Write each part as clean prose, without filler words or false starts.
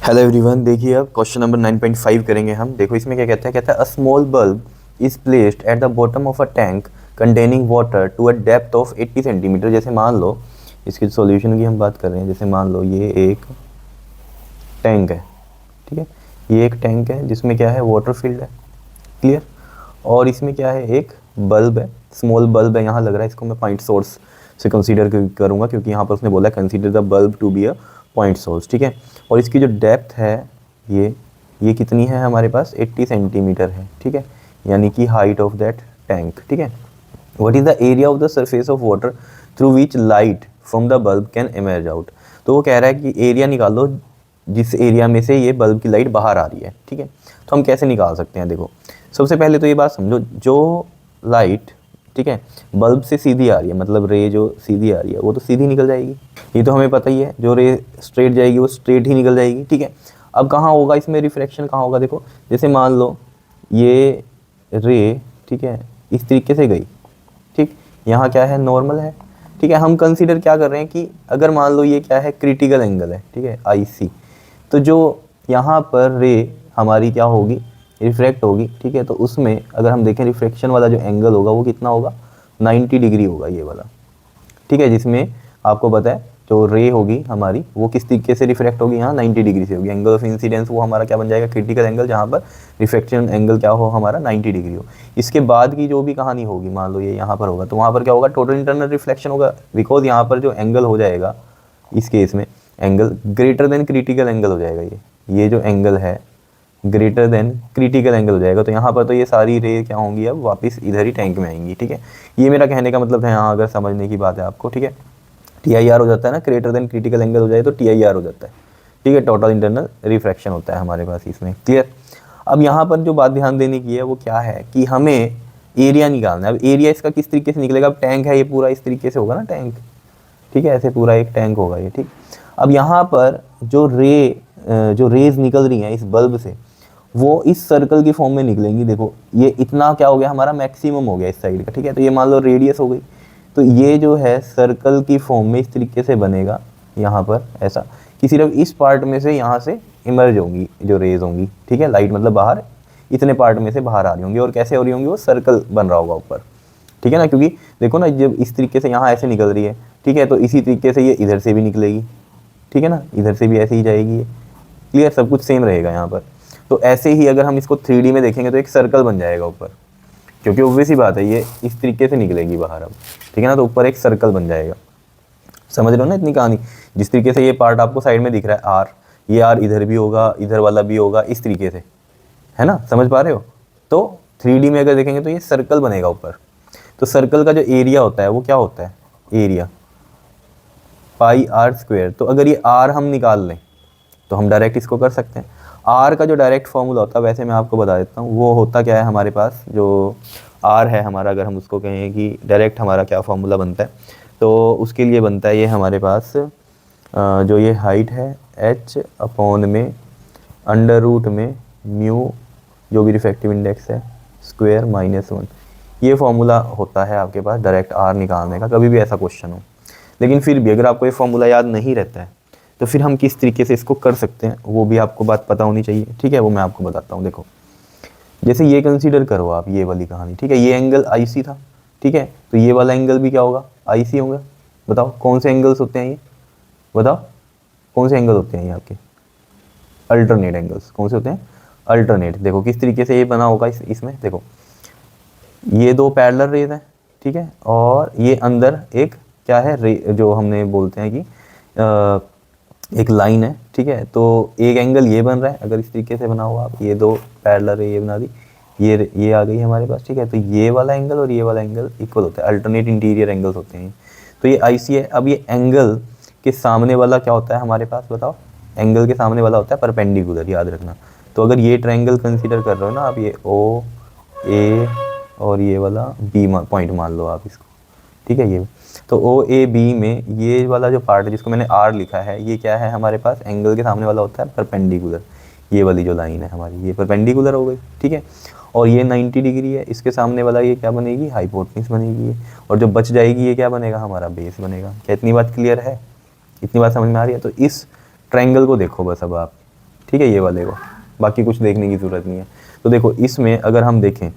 Hello everyone, देखिए अब question number 9.5 करेंगे हम। देखो इसमें क्या कहता है a small bulb is placed at the bottom of a tank containing water to a depth of 80 centimetre. जैसे मान लो, इसकी सॉल्यूशन की हम बात कर रहे हैं। जैसे मान लो ये एक टैंक है, ठीक है। ये एक टैंक है जिसमें क्या है, वाटर फिल्ड है, क्लियर। और इसमें क्या है, एक बल्ब है, स्मॉल बल्ब है। यहाँ लग रहा है इसको मैं पॉइंट सोर्स से कंसीडर करूँगा, क्योंकि यहाँ पर उसने बोला है consider the bulb to be a point source, ठीक है। और इसकी जो डेप्थ है ये कितनी है हमारे पास, 80 सेंटीमीटर है, ठीक है। यानी कि हाइट ऑफ दैट टैंक, ठीक है। What is the area of the surface of water through which light from the bulb can emerge out. तो वो कह रहा है कि एरिया निकाल दो जिस एरिया में से ये बल्ब की लाइट बाहर आ रही है, ठीक है। तो हम कैसे निकाल सकते हैं, देखो सबसे पहले तो ये बात समझो, जो लाइट, ठीक है, बल्ब से सीधी आ रही है, मतलब रे जो सीधी आ रही है वो तो सीधी निकल जाएगी, ये तो हमें पता ही है। जो रे स्ट्रेट जाएगी वो स्ट्रेट ही निकल जाएगी, ठीक है। अब कहाँ होगा इसमें रिफ्रैक्शन, कहाँ होगा, देखो जैसे मान लो ये रे, ठीक है, इस तरीके से गई, ठीक। यहाँ क्या है, नॉर्मल है, ठीक है। हम कंसीडर क्या कर रहे हैं कि अगर मान लो ये क्या है, क्रिटिकल एंगल है, ठीक है, IC। तो जो यहाँ पर रे हमारी क्या होगी, रिफ्रैक्ट होगी, ठीक है। तो उसमें अगर हम देखें रिफ्रैक्शन वाला जो एंगल होगा वो कितना होगा, 90 डिग्री होगा ये वाला, ठीक है। जिसमें आपको पता है जो रे होगी हमारी वो किस तरीके से रिफ्रैक्ट होगी, यहाँ 90 डिग्री से होगी। एंगल ऑफ इंसिडेंस वो हमारा क्या बन जाएगा, क्रिटिकल एंगल, जहाँ पर रिफ्रैक्शन एंगल क्या हो हमारा 90 डिग्री हो। इसके बाद की जो भी कहानी होगी, मान लो ये यहाँ पर होगा, तो वहाँ पर क्या होगा, टोटल इंटरनल रिफ्लेक्शन होगा। बिकॉज यहाँ पर जो एंगल हो जाएगा इस केस में, angle greater than critical angle हो जाएगा। ये जो एंगल है ग्रेटर देन क्रिटिकल एंगल हो जाएगा। तो यहाँ पर तो ये सारी रे क्या होंगी, अब वापस इधर ही टैंक में आएंगी, ठीक है। ये मेरा कहने का मतलब है, यहाँ अगर समझने की बात है आपको, ठीक है। TIR हो जाता है ना, ग्रेटर देन क्रिटिकल एंगल हो जाए तो TIR हो जाता है, ठीक है। टोटल इंटरनल रिफ्रैक्शन होता है हमारे पास इसमें, क्लियर। अब यहाँ पर जो बात ध्यान देने की है वो क्या है कि हमें एरिया निकालना है। अब एरिया इसका किस तरीके से निकलेगा, अब टैंक है ये पूरा इस तरीके से होगा ना टैंक, ठीक है, ऐसे पूरा एक टैंक होगा ये, ठीक। अब यहाँ पर जो रेज निकल रही हैं इस बल्ब से, वो इस सर्कल की फॉर्म में निकलेंगी। देखो ये इतना क्या हो गया हमारा, मैक्सिमम हो गया इस साइड का, ठीक है। तो ये मान लो रेडियस हो गई, तो ये जो है सर्कल की फॉर्म में इस तरीके से बनेगा यहाँ पर ऐसा, कि सिर्फ इस पार्ट में से यहाँ से इमर्ज होंगी जो रेज होंगी, ठीक है। लाइट मतलब बाहर इतने पार्ट में से बाहर आ रही होंगी, और कैसे हो रही होंगी, वो सर्कल बन रहा होगा ऊपर, ठीक है ना। क्योंकि देखो ना, जब इस तरीके से यहाँ ऐसे निकल रही है, ठीक है, तो इसी तरीके से ये इधर से भी निकलेगी, ठीक है ना, इधर से भी ऐसे ही जाएगी ये, क्लियर। सब कुछ सेम रहेगा यहाँ पर। तो ऐसे ही अगर हम इसको 3D में देखेंगे तो एक सर्कल बन जाएगा ऊपर, क्योंकि ऑब्वियस ही बात है ये इस तरीके से निकलेगी बाहर अब, ठीक है ना। तो ऊपर एक सर्कल बन जाएगा, समझ रहे हो ना इतनी कहानी। जिस तरीके से ये पार्ट आपको साइड में दिख रहा है आर, ये आर इधर भी होगा, इधर वाला भी होगा, इस तरीके से, है ना, समझ पा रहे हो। तो 3D में अगर देखेंगे तो ये सर्कल बनेगा ऊपर। तो सर्कल का जो एरिया होता है वो क्या होता है, एरिया πr²। तो अगर ये r हम निकाल लें तो हम डायरेक्ट इसको कर सकते हैं। r का जो डायरेक्ट फॉर्मूला होता है, वैसे मैं आपको बता देता हूँ, वो होता क्या है हमारे पास, जो r है हमारा, अगर हम उसको कहें कि डायरेक्ट हमारा क्या फॉर्मूला बनता है, तो उसके लिए बनता है ये हमारे पास जो ये हाइट है h/में √में म्यू जो भी रिफ्रैक्टिव इंडेक्स है स्क्वायर -1। ये फॉर्मूला होता है आपके पास डायरेक्ट r निकालने का, कभी भी ऐसा क्वेश्चन हो। लेकिन फिर भी अगर आपको ये फॉर्मूला याद नहीं रहता है तो फिर हम किस तरीके से इसको कर सकते हैं वो भी आपको बात पता होनी चाहिए, ठीक है। वो मैं आपको बताता हूँ। देखो जैसे ये कंसीडर करो आप, ये वाली कहानी, ठीक है, ये एंगल IC था, ठीक है। तो ये वाला एंगल भी क्या होगा, IC होगा। बताओ कौन से एंगल्स होते हैं ये, बताओ कौन से एंगल होते हैं ये आपके, अल्टरनेट एंगल्स। कौन से होते हैं, अल्टरनेट। देखो किस तरीके से ये बना होगा, इसमें देखो ये दो पैरेलल रेज हैं, ठीक है, और ये अंदर एक क्या है, रे जो हमने बोलते हैं कि एक लाइन है, ठीक है। तो एक एंगल ये बन रहा है, अगर इस तरीके से बना हुआ, आप ये दो पैरेलल रे ये बना दी, ये आ गई हमारे पास, ठीक है। तो ये वाला एंगल और ये वाला एंगल इक्वल होता है, अल्टरनेट इंटीरियर एंगल्स होते हैं। तो ये IC है। अब ये एंगल के सामने वाला क्या होता है हमारे पास, बताओ, एंगल के सामने वाला होता है परपेंडिकुलर, याद रखना। तो अगर ये ट्रायंगल कंसीडर कर रहे हो ना आप, ये OA और ये वाला B पॉइंट मान लो आप इसको, ठीक है। ये तो OAB में ये वाला जो पार्ट है जिसको मैंने R लिखा है, ये क्या है हमारे पास, एंगल के सामने वाला होता है परपेंडिकुलर। ये वाली जो लाइन है हमारी ये परपेंडिकुलर हो गई, ठीक है। और ये 90 डिग्री है, इसके सामने वाला ये क्या बनेगी, हाइपोटेन्यूज बनेगी ये। और जो बच जाएगी ये क्या बनेगा, हमारा बेस बनेगा। क्या इतनी बात क्लियर है, इतनी बात समझ में आ रही है। तो इस ट्रायंगल को देखो बस अब आप, ठीक है, ये वाले को, बाकी कुछ देखने की ज़रूरत नहीं है। तो देखो इसमें अगर हम देखें,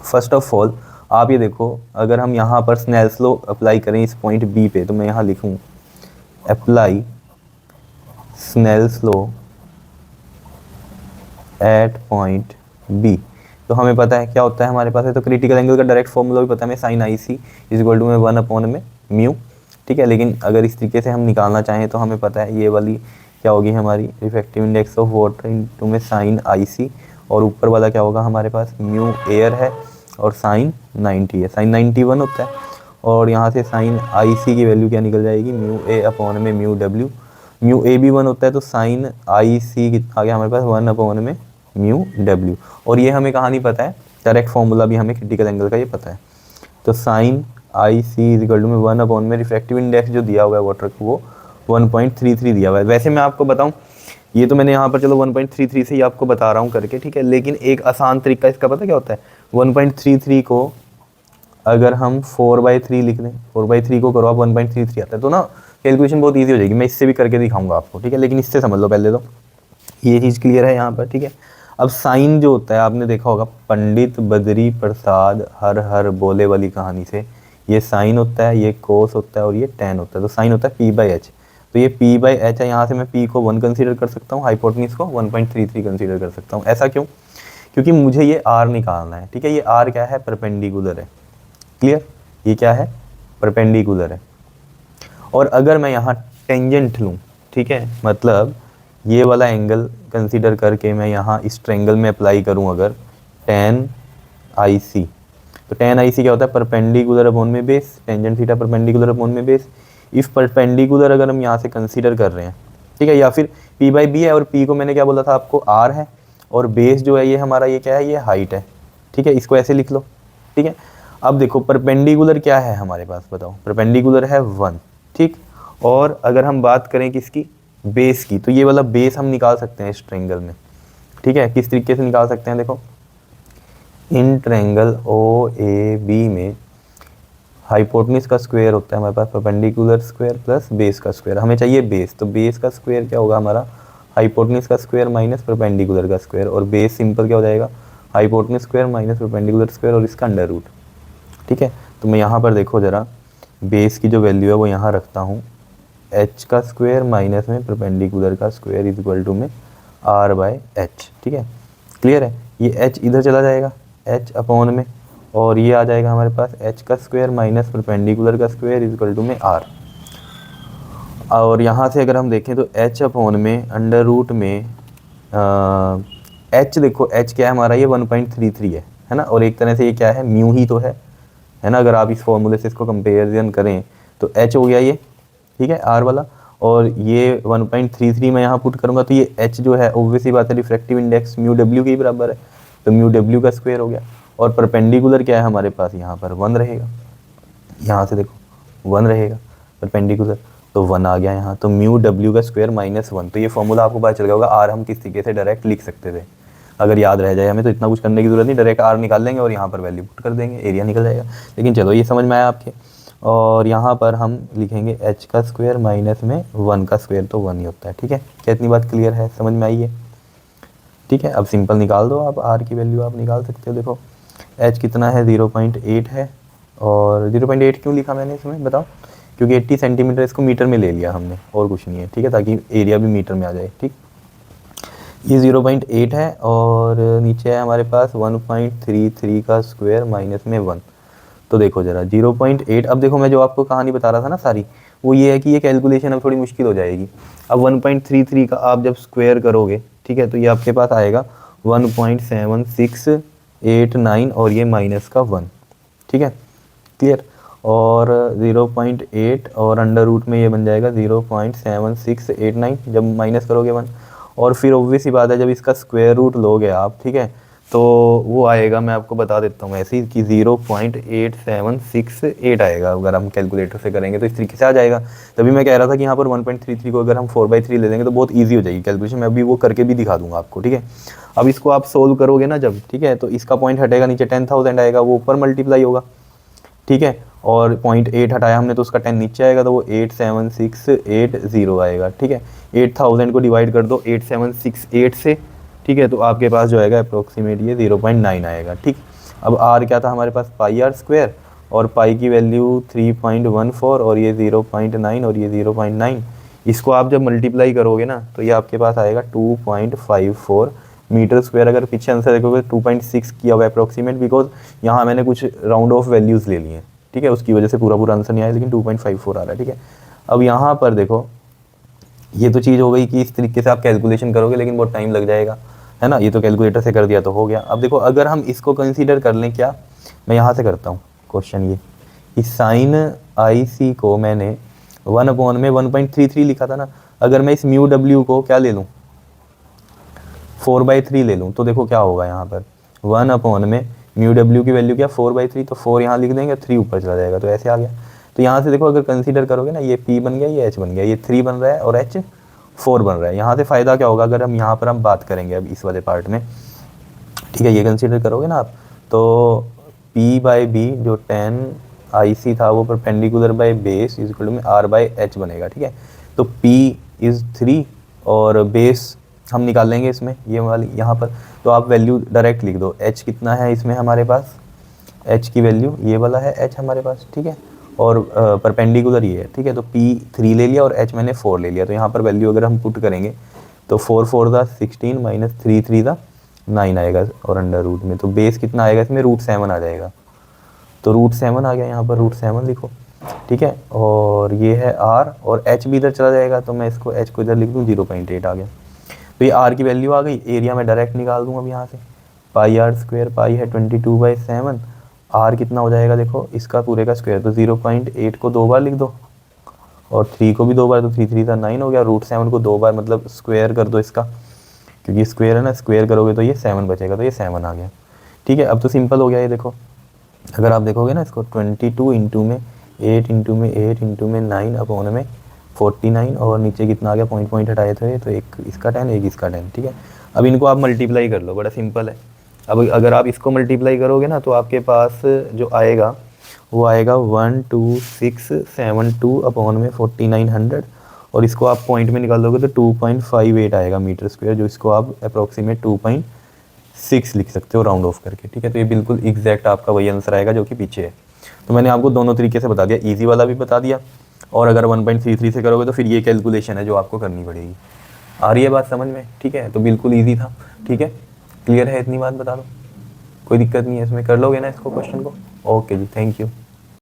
फर्स्ट ऑफ ऑल आप ये देखो, अगर हम यहाँ पर स्नेल्स लॉ अप्लाई करें इस पॉइंट बी पे, तो मैं यहाँ लिखूँ apply Snell's law at point B, तो हमें पता है क्या होता है हमारे पास है, तो क्रिटिकल एंगल का डायरेक्ट फॉर्मूला भी पता है हमें, sine I C is equal to में 1 में म्यू, ठीक है। लेकिन अगर इस तरीके से हम निकालना चाहें तो हमें पता है ये वाली क्या होगी हमारी refractive index of water into में साइन आई सी, और ऊपर वाला क्या होगा हमारे पास, म्यू एयर है और साइन 90 है, साइन 91 होता है, और यहाँ से साइन आई सी की वैल्यू क्या निकल जाएगी, म्यू ए अपॉन में म्यू डब्ल्यू, म्यू ए भी 1 होता है, तो साइन आई सी कितना आ गया हमारे पास 1 अपॉन में म्यू डब्ल्यू। और ये हमें कहाँ नहीं पता है, डायरेक्ट फॉर्मूला भी हमें क्रिटिकल एंगल का ये पता है। तो sine I C is equal to में 1 अपॉन में रिफ्रैक्टिव इंडेक्स जो दिया हुआ है वाटर को वो 1.33 दिया हुआ है। वैसे मैं आपको बताऊं, ये तो मैंने यहाँ पर चलो 1.33 से ही आपको बता रहा हूँ करके, ठीक है, लेकिन एक आसान तरीका इसका पता क्या होता है, 1.33 को अगर हम 4/3 लिख लें, 4/3 को करो आप 1.33 आता है, तो ना कैलकुलेशन बहुत ईजी हो जाएगी। मैं इससे भी करके दिखाऊंगा आपको, ठीक है, लेकिन इससे समझ लो पहले तो ये चीज़ क्लियर है यहाँ पर, ठीक है। अब साइन जो होता है आपने देखा होगा पंडित बद्री प्रसाद हर हर बोले वाली कहानी से, ये साइन होता है, ये कोस होता है और ये टेन होता है। तो साइन होता है p/h, तो ये p/h है, यहाँ से मैं p को 1 कंसीडर कर सकता हूँ, हाइपोटेन्यूज को 1.33 कंसीडर कर सकता हूँ। ऐसा क्यों, क्योंकि मुझे ये r निकालना है, ठीक है। ये r क्या है, परपेंडिकुलर है, क्लियर, ये क्या है, परपेंडिकुलर है। और अगर मैं यहाँ टेंजेंट लूँ, ठीक है, मतलब ये वाला एंगल कंसीडर करके मैं यहाँ इस ट्रायंगल में अप्लाई करूँ अगर tan आई सी, तो tan आई सी क्या होता है, परपेंडिकुलर अपॉन में base, tangent theta perpendicular upon में बेस। इफ परपेंडिकुलर अगर हम यहाँ से कंसीडर कर रहे हैं, ठीक है, या फिर p/b है, और p को मैंने क्या बोला था आपको, r है, और बेस जो है ये हमारा ये क्या है, ये हाइट है, ठीक है, इसको ऐसे लिख लो, ठीक है। अब देखो परपेंडिकुलर क्या है हमारे पास, बताओ, परपेंडिकुलर है 1, ठीक। और अगर हम बात करें किसकी, बेस की, तो ये वाला बेस हम निकाल सकते हैं इस ट्रायंगल में, ठीक है। किस तरीके से निकाल सकते हैं, देखो इन ट्रायंगल ओ ए बी में हाइपोटेन्यूज का स्क्वायर होता है हमारे पास परपेंडिकुलर स्क्वायर प्लस बेस का स्क्वायर, हमें चाहिए बेस, तो बेस का स्क्वायर क्या होगा हमारा, हाइपोटेन्यूज का स्क्वायर माइनस परपेंडिकुलर का स्क्वायर, और बेस सिंपल क्या हो जाएगा, hypotenuse square minus perpendicular square और इसका अंडर रूट, ठीक है। तो मैं यहाँ पर देखो ज़रा, बेस की जो वैल्यू है वो यहाँ रखता हूँ, h का स्क्वायर माइनस में परपेंडिकुलर का स्क्वायर इज इक्वल टू में r/h, ठीक है, क्लियर है। ये h इधर चला जाएगा h अपॉन में, और ये आ जाएगा हमारे पास h का स्क्वायर माइनस परपेंडिकुलर का स्क्वायर इज इक्वल टू में r। और यहाँ से अगर हम देखें तो h अपॉन में अंडर रूट में h, देखो h क्या है हमारा, ये 1.33 है ना, और एक तरह से ये क्या है, म्यू ही तो है ना। अगर आप इस फॉर्मूले से इसको कंपेरिजन करें तो h हो गया ये, ठीक है, r वाला, और ये 1.33 मैं यहाँ पुट करूँगा, तो ये h जो है ऑब्वियसली बात है रिफ्रैक्टिव इंडेक्स म्यू डब्ल्यू के बराबर है, तो म्यू डब्ल्यू का स्क्वायर हो गया। और परपेंडिकुलर क्या है हमारे पास, यहाँ पर 1 रहेगा, यहाँ से देखो 1 रहेगा परपेंडिकुलर, तो 1 आ गया यहाँ, तो म्यू डब्ल्यू का स्क्वायर माइनस 1। तो ये फॉर्मूला आपको पता चल गया होगा, r हम किस तरीके से डायरेक्ट लिख सकते थे, अगर याद रह जाए हमें तो इतना कुछ करने की जरूरत नहीं, डायरेक्ट r निकाल लेंगे और यहाँ पर वैल्यू पुट कर देंगे, एरिया निकल जाएगा। लेकिन चलो ये समझ में आया आपके, और यहाँ पर हम लिखेंगे h का स्क्वायर माइनस में 1 का स्क्वायर, तो 1 ही होता है, ठीक है। क्या इतनी बात क्लियर है, समझ में आई है, ठीक है। अब सिंपल निकाल दो आप, r की वैल्यू आप निकाल सकते हो। देखो h कितना है, 0.8 है, और 0.8 क्यों लिखा मैंने इसमें बताओ, क्योंकि 80 सेंटीमीटर इसको मीटर में ले लिया हमने, और कुछ नहीं है, ठीक है, ताकि एरिया भी मीटर में आ जाए, ठीक। ये 0.8 है, और नीचे है हमारे पास 1.33 का स्क्वायर माइनस में 1। तो देखो ज़रा 0.8, अब देखो मैं जो आपको कहानी बता रहा था ना सारी, वो ये है कि ये कैलकुलेशन अब थोड़ी मुश्किल हो जाएगी। अब 1.33 का आप जब स्क्वायर करोगे, ठीक है, तो ये आपके पास आएगा 1.7689, और ये माइनस का 1, ठीक है, क्लियर। और 0.8 और अंडर रूट में ये बन जाएगा 0.7689 जब माइनस करोगे 1, और फिर ऑब्वियस ही बात है जब इसका स्क्वायर रूट लोगे आप, ठीक है, तो वो आएगा, मैं आपको बता देता हूँ ऐसे ही कि 0.8768 आएगा। अगर हम कैलकुलेटर से करेंगे तो इस तरीके से आ जाएगा। तभी मैं कह रहा था कि यहाँ पर 1.33 को अगर हम 4/3 ले लेंगे तो बहुत ईजी हो जाएगी कैलकुलेशन। मैं अभी वो करके भी दिखा दूंगा आपको, ठीक है। अब इसको आप सोल्व करोगे ना जब, ठीक है, तो इसका पॉइंट हटेगा नीचे, 10,000 आएगा, वो ऊपर मल्टीप्लाई होगा, ठीक है, और 0.8 हटाया हमने तो उसका 10 नीचे आएगा, तो वो 87680 आएगा। ठीक है, 8000 को डिवाइड कर दो 8768 से, ठीक है, तो आपके पास जो आएगा अप्रोक्सीमेट ये 0.9 आएगा। ठीक, अब आर क्या था हमारे पास, पाई आर स्क्वायर, और पाई की वैल्यू 3.14 और ये 0.9 और ये 0.9, इसको आप जब मल्टीप्लाई करोगे ना तो ये आपके पास आएगा 2.54 मीटर स्क्वायर। अगर पीछे आंसर देखोगे 2.6 किया हुआ है अप्रोक्सीमेट, बिकॉज यहाँ मैंने कुछ राउंड ऑफ वैल्यूज़ ले लिए हैं, ठीक है, उसकी वजह से पूरा पूरा आंसर नहीं आया, लेकिन 2.54 आ रहा है। ठीक है, अब यहाँ पर देखो, ये तो चीज़ हो गई कि इस तरीके से आप कैलकुलेशन करोगे, लेकिन बहुत टाइम लग जाएगा, है ना। ये तो कैलकुलेटर से कर दिया तो हो गया। अब देखो अगर हम इसको कंसीडर कर लें, क्या मैं यहाँ से करता हूँ क्वेश्चन, ये इस साइन आई सी को मैंने 1 में 1.33 लिखा था ना, अगर मैं इस म्यू डब्ल्यू को क्या ले लूँ, 4/3 ले लूँ, तो देखो क्या होगा यहाँ पर, 1 में म्यू डब्ल्यू की वैल्यू क्या 4/3, तो 4 यहाँ लिख देंगे, 3 ऊपर चला जाएगा, तो ऐसे आ गया। तो यहाँ से देखो अगर कंसीडर करोगे ना, ये P बन गया, ये H बन गया, ये 3 बन रहा है और H 4 बन रहा है। यहाँ से फ़ायदा क्या होगा, अगर हम यहाँ पर हम बात करेंगे अब इस वाले पार्ट में, ठीक है, ये कंसीडर करोगे ना आप, तो P/B जो 10 IC था वो perpendicular by base is equal to में R/H बनेगा। ठीक है, तो P इज़ 3 और बेस हम निकाल लेंगे इसमें, ये वाली यहाँ पर, तो आप वैल्यू डायरेक्ट लिख दो। H कितना है इसमें हमारे पास, H की वैल्यू ये वाला है H हमारे पास, ठीक है, और परपेंडिकुलर ये है। ठीक है, तो P 3 ले लिया और H मैंने 4 ले लिया, तो यहाँ पर वैल्यू अगर हम पुट करेंगे तो 4 4 दा 16 माइनस 3 3 दा 9 आएगा, और अंडर रूट में तो बेस कितना आएगा इसमें, √7 आ जाएगा, तो √7 आ गया, यहाँ पर √7 लिखो। ठीक है, और ये है R और H भी इधर चला जाएगा, तो मैं इसको H को इधर लिख दूँ, 0.8 आ गया। तो ये R की वैल्यू आ गई, एरिया में डायरेक्ट निकाल दूँ अब यहाँ से, पाई आर स्क्वायर, पाई है 22/7, R कितना हो जाएगा देखो, इसका पूरे का स्क्वायर, तो 0.8 को 2 बार लिख दो और 3 को भी 2 बार, तो 3 3 का 9 हो गया, √7 को 2 बार मतलब स्क्वायर कर दो इसका, क्योंकि स्क्वायर है ना, स्क्वायर करोगे तो ये 7 बचेगा, तो ये 7 आ गया। ठीक है, अब तो सिंपल हो गया ये देखो, अगर आप देखोगे ना इसको 22 इंटू में 8 इंटू में 8 इंटू में 9 अपॉन में 49, और नीचे कितना आ गया, पॉइंट पॉइंट हटाए थे, तो एक इसका 10 एक इसका 10। ठीक है, अब इनको आप मल्टीप्लाई कर लो, बड़ा सिंपल है। अब अगर आप इसको मल्टीप्लाई करोगे ना तो आपके पास जो आएगा वो आएगा 12672 अपॉन में 4900, और इसको आप पॉइंट में निकाल दोगे तो 2.58 आएगा मीटर स्क्वायर, जो इसको आप अप्रोक्सीमेट 2.6 लिख सकते हो राउंड ऑफ करके। ठीक है, तो ये बिल्कुल एग्जैक्ट आपका वही आंसर आएगा जो कि पीछे है। तो मैंने आपको दोनों तरीके से बता दिया, ईजी वाला भी बता दिया, और अगर 1.33 से करोगे तो फिर ये कैलकुलेशन है जो आपको करनी पड़ेगी। आ रही है बात समझ में? ठीक है, तो बिल्कुल ईजी था। ठीक है, क्लियर है, इतनी बात बता दो, कोई दिक्कत नहीं है इसमें, कर लोगे ना इसको क्वेश्चन को? ओके जी, थैंक यू।